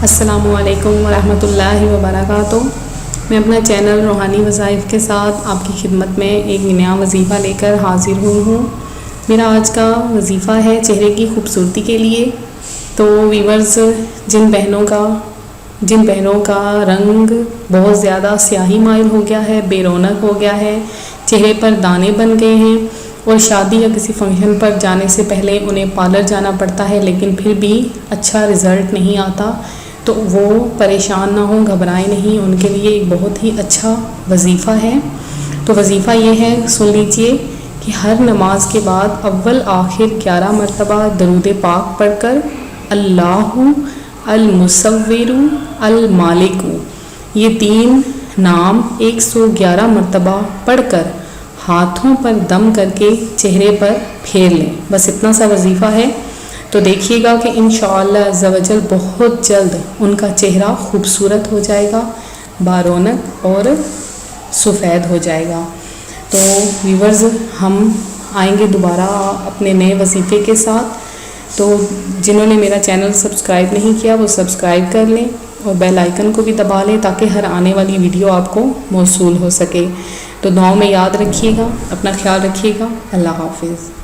السلام علیکم ورحمۃ اللہ وبرکاتہ۔ میں اپنا چینل روحانی وظائف کے ساتھ آپ کی خدمت میں ایک نیا وظیفہ لے کر حاضر ہوئی ہوں۔ میرا آج کا وظیفہ ہے چہرے کی خوبصورتی کے لیے۔ تو ویورز، جن بہنوں کا رنگ بہت زیادہ سیاہی مائل ہو گیا ہے، بے رونق ہو گیا ہے، چہرے پر دانے بن گئے ہیں اور شادی یا کسی فنکشن پر جانے سے پہلے انہیں پارلر جانا پڑتا ہے لیکن پھر بھی اچھا رزلٹ نہیں آتا، تو وہ پریشان نہ ہوں، گھبرائیں نہیں، ان کے لیے ایک بہت ہی اچھا وظیفہ ہے۔ تو وظیفہ یہ ہے، سن لیجئے کہ ہر نماز کے بعد اول آخر 11 مرتبہ درود پاک پڑھ کر اللہ المصور المالک، یہ 3 نام 111 مرتبہ پڑھ کر ہاتھوں پر دم کر کے چہرے پر پھیر لیں۔ بس اتنا سا وظیفہ ہے۔ تو دیکھیے گا کہ انشاءاللہ عز و جل بہت جلد ان کا چہرہ خوبصورت ہو جائے گا، بارونق اور سفید ہو جائے گا۔ تو ویورز، ہم آئیں گے دوبارہ اپنے نئے وظیفے کے ساتھ۔ تو جنہوں نے میرا چینل سبسکرائب نہیں کیا وہ سبسکرائب کر لیں اور بیل آئیکن کو بھی دبا لیں تاکہ ہر آنے والی ویڈیو آپ کو موصول ہو سکے۔ تو دعاؤں میں یاد رکھیے گا، اپنا خیال رکھیے گا۔ اللہ حافظ۔